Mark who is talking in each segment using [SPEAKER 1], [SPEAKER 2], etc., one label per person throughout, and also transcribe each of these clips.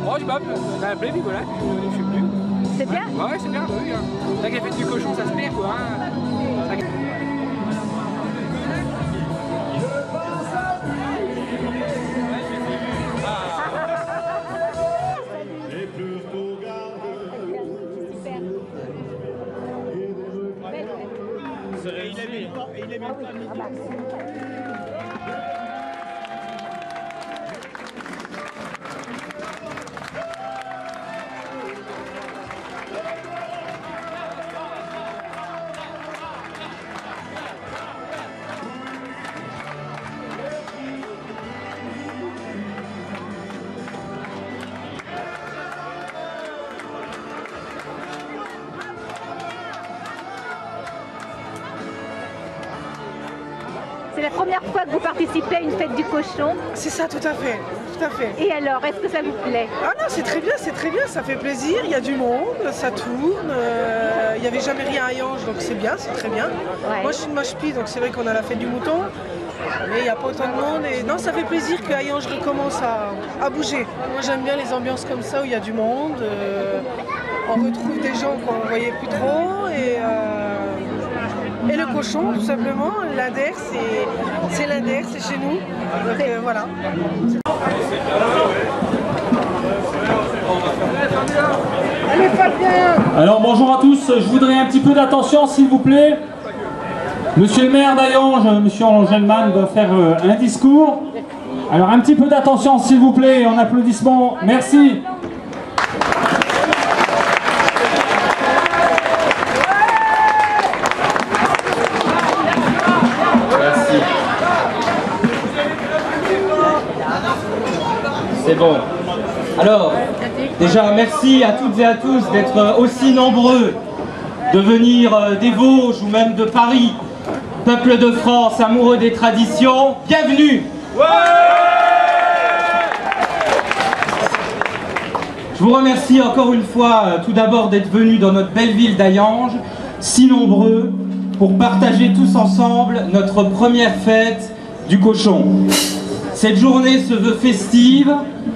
[SPEAKER 1] Oh, je sais pas, ça m'a plu, puis voilà, je suis venu.
[SPEAKER 2] C'est bien?
[SPEAKER 1] Ouais, c'est bien, oui. C'est vrai que la fête du cochon, ça se perd, quoi. Hein.
[SPEAKER 2] C'est la première fois que vous participez à une fête du cochon.
[SPEAKER 3] C'est ça, tout à fait, tout à fait.
[SPEAKER 2] Et alors, est-ce que ça vous plaît?
[SPEAKER 3] Ah non, c'est très bien, ça fait plaisir, il y a du monde, ça tourne, il n'y avait jamais rien à Hayange, donc c'est bien, c'est très bien.
[SPEAKER 2] Ouais.
[SPEAKER 3] Moi je suis de Moche-Pie, donc c'est vrai qu'on a la fête du mouton, mais il n'y a pas autant de monde, et non, ça fait plaisir que Hayange recommence à bouger. Moi j'aime bien les ambiances comme ça où il y a du monde, on retrouve des gens qu'on ne voyait plus trop, et le cochon, tout simplement, l'Inder, c'est l'Inder, c'est chez nous. Donc voilà. Allez, Fabien!
[SPEAKER 4] Alors bonjour à tous, je voudrais un petit peu d'attention s'il vous plaît. Monsieur le maire d'Hayange, monsieur Angelman, va faire un discours. Alors un petit peu d'attention s'il vous plaît, en applaudissements, merci.
[SPEAKER 5] C'est bon. Alors, déjà, merci à toutes et à tous d'être aussi nombreux, de venir des Vosges ou même de Paris. Peuple de France, amoureux des traditions, bienvenue. Je vous remercie encore une fois, tout d'abord, d'être venus dans notre belle ville d'Hayange, si nombreux, pour partager tous ensemble notre première fête du cochon. Cette journée se veut festive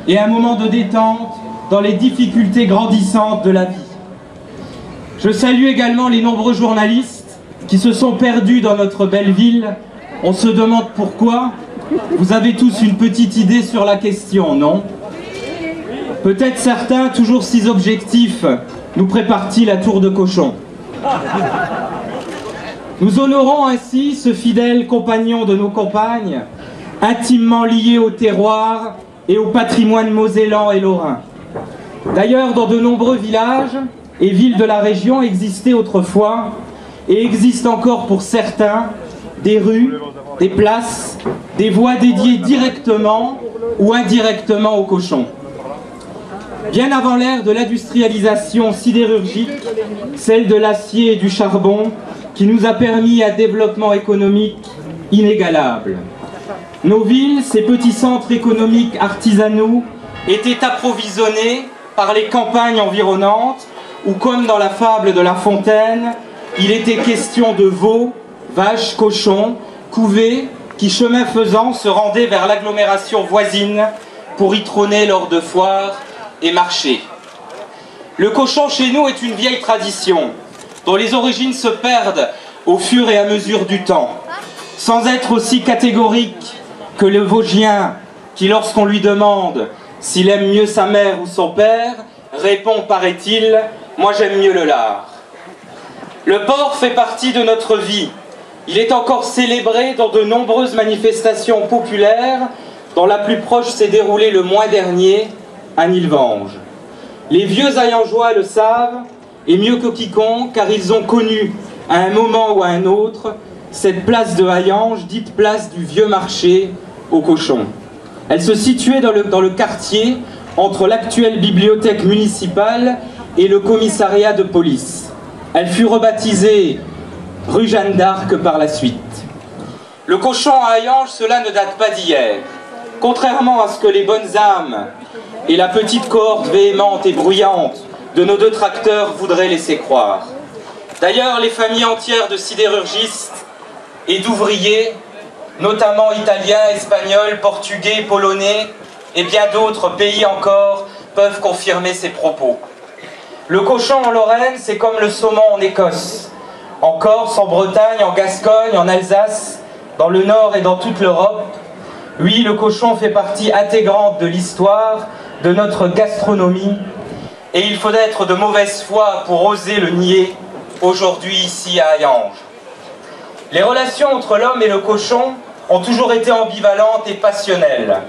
[SPEAKER 5] et un moment de détente dans les difficultés grandissantes de la vie. Je salue également les nombreux journalistes qui se sont perdus dans notre belle ville. On se demande pourquoi. Vous avez tous une petite idée sur la question, non? Peut-être certains, toujours si objectifs, nous préparent-ils à tour de cochon. Nous honorons ainsi ce fidèle compagnon de nos campagnes, intimement lié au terroir et au patrimoine mosellan et lorrain. D'ailleurs, dans de nombreux villages et villes de la région existaient autrefois, et existent encore pour certains, des rues, des places, des voies dédiées directement ou indirectement aux cochons. Bien avant l'ère de l'industrialisation sidérurgique, celle de l'acier et du charbon, qui nous a permis un développement économique inégalable. Nos villes, ces petits centres économiques artisanaux, étaient approvisionnés par les campagnes environnantes, où, comme dans la fable de La Fontaine, il était question de veaux, vaches, cochons, couvées, qui, chemin faisant, se rendaient vers l'agglomération voisine pour y trôner lors de foires et marchés. Le cochon chez nous est une vieille tradition, dont les origines se perdent au fur et à mesure du temps, sans être aussi catégorique que le Vosgien qui, lorsqu'on lui demande s'il aime mieux sa mère ou son père, répond, paraît-il, « Moi j'aime mieux le lard ». Le porc fait partie de notre vie. Il est encore célébré dans de nombreuses manifestations populaires, dont la plus proche s'est déroulée le mois dernier à Nilvange. Les vieux Hayangeois le savent, et mieux que quiconque, car ils ont connu, à un moment ou à un autre, cette place de Hayange, dite place du Vieux Marché aux cochons. Elle se situait dans le quartier, entre l'actuelle bibliothèque municipale et le commissariat de police. Elle fut rebaptisée rue Jeanne d'Arc par la suite. Le cochon à Hayange, cela ne date pas d'hier. Contrairement à ce que les bonnes âmes et la petite cohorte véhémente et bruyante de nos deux tracteurs voudraient laisser croire. D'ailleurs, les familles entières de sidérurgistes et d'ouvriers, notamment italiens, espagnols, portugais, polonais et bien d'autres pays encore, peuvent confirmer ces propos. Le cochon en Lorraine, c'est comme le saumon en Écosse, en Corse, en Bretagne, en Gascogne, en Alsace, dans le Nord et dans toute l'Europe. Oui, le cochon fait partie intégrante de l'histoire, de notre gastronomie, et il faut être de mauvaise foi pour oser le nier aujourd'hui ici à Hayange. Les relations entre l'homme et le cochon ont toujours été ambivalentes et passionnelles.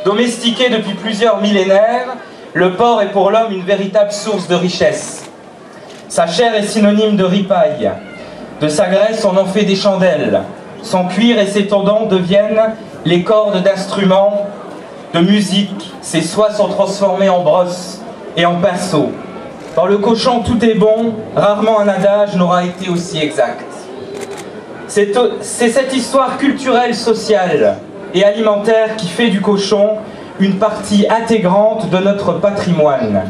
[SPEAKER 5] Domestiqué depuis plusieurs millénaires, le porc est pour l'homme une véritable source de richesse. Sa chair est synonyme de ripaille. De sa graisse, on en fait des chandelles. Son cuir et ses tendons deviennent les cordes d'instruments de musique. Ses soies sont transformées en brosses et en pinceaux. Dans le cochon, tout est bon. Rarement un adage n'aura été aussi exact. C'est cette histoire culturelle, sociale et alimentaire qui fait du cochon une partie intégrante de notre patrimoine.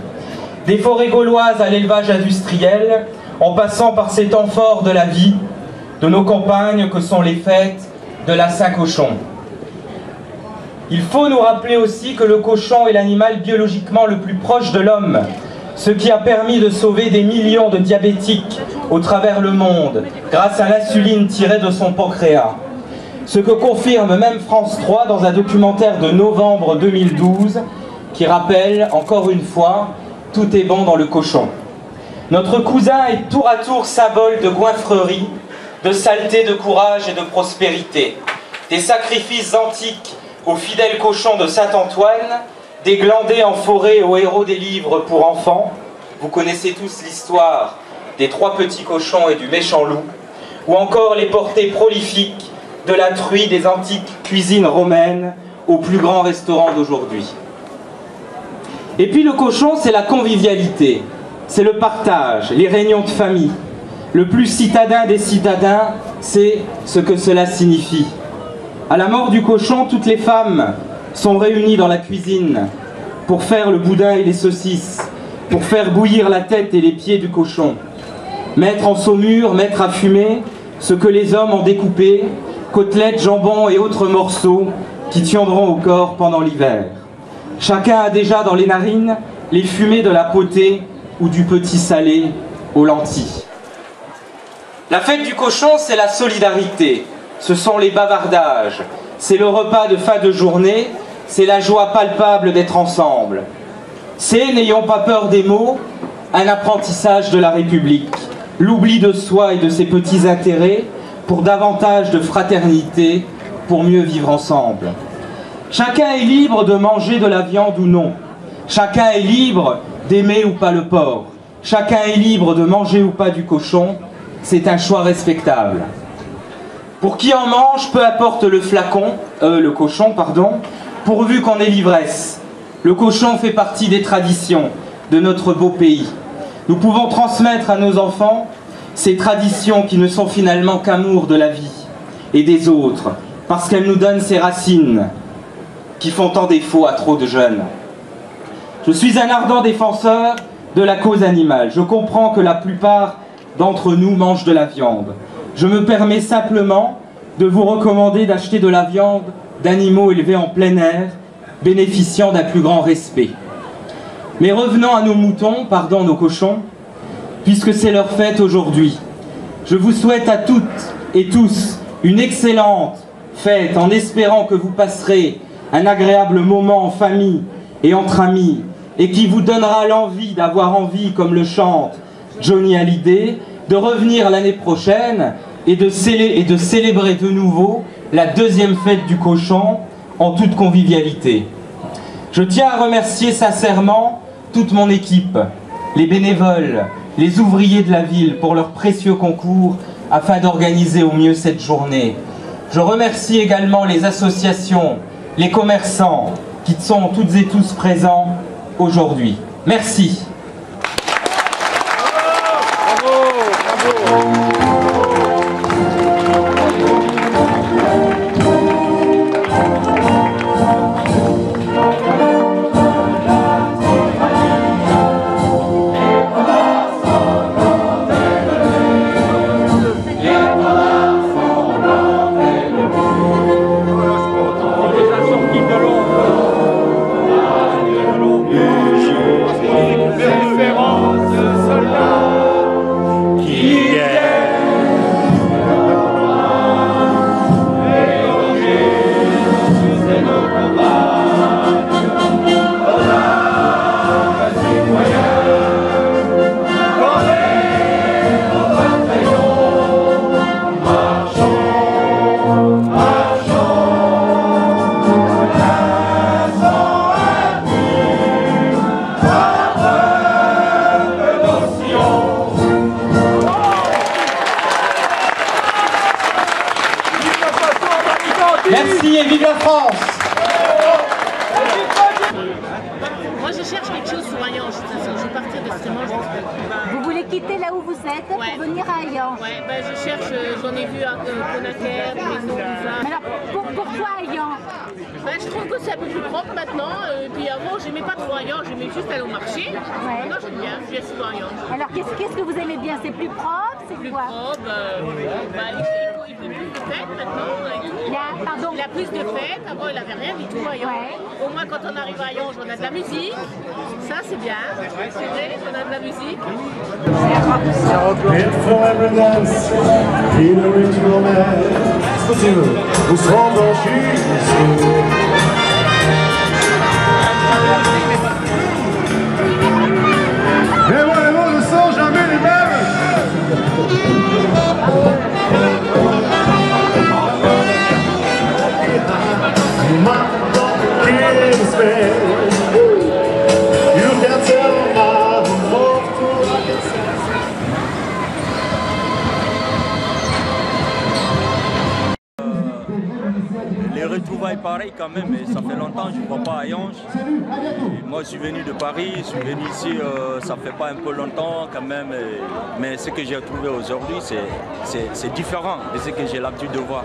[SPEAKER 5] Des forêts gauloises à l'élevage industriel, en passant par ces temps forts de la vie, de nos campagnes que sont les fêtes de la Saint-Cochon. Il faut nous rappeler aussi que le cochon est l'animal biologiquement le plus proche de l'homme, ce qui a permis de sauver des millions de diabétiques au travers le monde, grâce à l'insuline tirée de son pancréas. Ce que confirme même France 3 dans un documentaire de novembre 2012, qui rappelle, encore une fois, tout est bon dans le cochon. Notre cousin est tour à tour symbole de goinfrerie, de saleté, de courage et de prospérité. Des sacrifices antiques aux fidèles cochons de Saint-Antoine, des glandés en forêt aux héros des livres pour enfants. Vous connaissez tous l'histoire des 3 petits cochons et du méchant loup, ou encore les portées prolifiques de la truie des antiques cuisines romaines aux plus grands restaurants d'aujourd'hui. Et puis le cochon, c'est la convivialité, c'est le partage, les réunions de famille. Le plus citadin des citadins, c'est ce que cela signifie. À la mort du cochon, toutes les femmes sont réunies dans la cuisine pour faire le boudin et les saucisses, pour faire bouillir la tête et les pieds du cochon, mettre en saumure, mettre à fumer ce que les hommes ont découpé, côtelettes, jambon et autres morceaux qui tiendront au corps pendant l'hiver. Chacun a déjà dans les narines les fumées de la potée ou du petit salé aux lentilles. La fête du cochon, c'est la solidarité, ce sont les bavardages, c'est le repas de fin de journée, c'est la joie palpable d'être ensemble. C'est, n'ayons pas peur des mots, un apprentissage de la République, l'oubli de soi et de ses petits intérêts pour davantage de fraternité, pour mieux vivre ensemble. Chacun est libre de manger de la viande ou non. Chacun est libre d'aimer ou pas le porc. Chacun est libre de manger ou pas du cochon. C'est un choix respectable. Pour qui en mange, peu importe le cochon, pourvu qu'on ait l'ivresse. Le cochon fait partie des traditions de notre beau pays. Nous pouvons transmettre à nos enfants ces traditions qui ne sont finalement qu'amour de la vie et des autres, parce qu'elles nous donnent ces racines qui font tant défaut à trop de jeunes. Je suis un ardent défenseur de la cause animale. Je comprends que la plupart d'entre nous mangent de la viande. Je me permets simplement de vous recommander d'acheter de la viande d'animaux élevés en plein air, bénéficiant d'un plus grand respect. Mais revenons à nos moutons, pardon, nos cochons, puisque c'est leur fête aujourd'hui. Je vous souhaite à toutes et tous une excellente fête, en espérant que vous passerez un agréable moment en famille et entre amis, et qui vous donnera l'envie d'avoir envie, comme le chante Johnny Hallyday, de revenir l'année prochaine et de célébrer de nouveau la 2e fête du cochon en toute convivialité. Je tiens à remercier sincèrement toute mon équipe, les bénévoles, les ouvriers de la ville pour leur précieux concours afin d'organiser au mieux cette journée. Je remercie également les associations, les commerçants qui sont toutes et tous présents aujourd'hui. Merci.
[SPEAKER 1] Sorti de l'ombre.
[SPEAKER 6] cherche quelque chose sur Hayange. De toute façon, je vais partir de ce dimanche.
[SPEAKER 2] Vous voulez quitter là où vous êtes pour venir à Hayange?
[SPEAKER 6] Ouais, ben, je cherche, j'en ai vu à Conacaire, des maisons, tout ça.
[SPEAKER 2] Alors, pourquoi Hayange?
[SPEAKER 6] Ben, je trouve que c'est un peu plus propre maintenant. Puis avant, j'aimais pas trop Hayange, j'aimais juste aller au marché. Maintenant, j'aime bien, je viens souvent à Hayange.
[SPEAKER 2] Alors, qu'est-ce que vous aimez bien? C'est plus propre? C'est quoi?
[SPEAKER 6] Propre, il fait plus de fêtes maintenant.
[SPEAKER 2] Pardon?
[SPEAKER 6] Il a plus de fêtes. Avant, il n'avait rien du tout à Hayange. Au moins, quand on arrive à Hayange, on a de la musique. Ça, c'est bien. C'est vrai, on a de la musique.
[SPEAKER 7] It's forever dance, in a ritual man. Est-ce que tu veux, nous serons blanchis. Mais moi, les mots ne sont jamais les mêmes. Maintenant, qu'il se fait, you can tell my love to
[SPEAKER 8] Les retrouvailles pareil quand même, mais ça fait longtemps que je ne vois pas Hayange. Moi je suis venu de Paris, je suis venu ici, ça fait pas un peu longtemps quand même, mais ce que j'ai trouvé aujourd'hui c'est différent de ce que j'ai l'habitude de voir.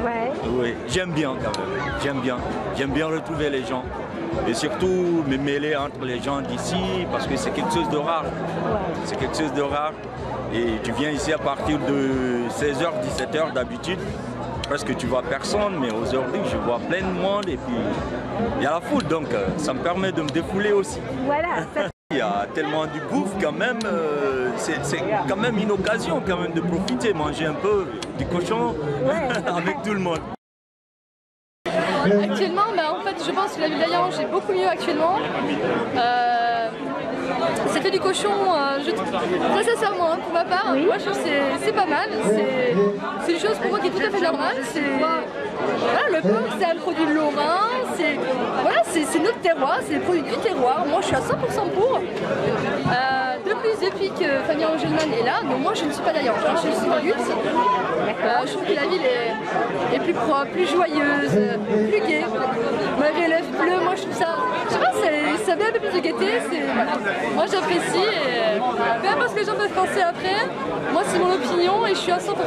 [SPEAKER 2] Ouais.
[SPEAKER 8] Oui, j'aime bien quand même, j'aime bien retrouver les gens. Et surtout me mêler entre les gens d'ici parce que c'est quelque chose de rare. C'est quelque chose de rare. Et tu viens ici à partir de 16h, 17h d'habitude. Parce que tu vois personne, mais aujourd'hui je vois plein de monde et puis il y a la foule, donc ça me permet de me défouler aussi.
[SPEAKER 2] Voilà.
[SPEAKER 8] Il y a tellement du bouffe quand même, c'est quand même une occasion quand même de profiter, manger un peu du cochon avec tout le monde.
[SPEAKER 9] Actuellement, en fait, je pense que la ville d'Hayange est beaucoup mieux actuellement. C'était du cochon, très sincèrement, pour ma part, moi je trouve que c'est pas mal. C'est une chose pour moi qui est tout à fait normale. Voilà, le porc, c'est un produit lorrain, c'est notre terroir, c'est le produit du terroir. Moi je suis à 100% pour. De plus, depuis que Fabien Angelman est là, donc moi je ne suis pas d'Hayange, je suis de Lutz. Je trouve que la ville est plus propre, plus joyeuse, plus gaie. Malgré l'œuf bleu, moi je trouve ça, je sais pas, ça met un peu plus de gaieté. Voilà. Moi j'apprécie et peu importe ce que les gens peuvent penser après, moi c'est mon opinion et je suis à 100% pour.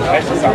[SPEAKER 7] Ouais, c'est ça.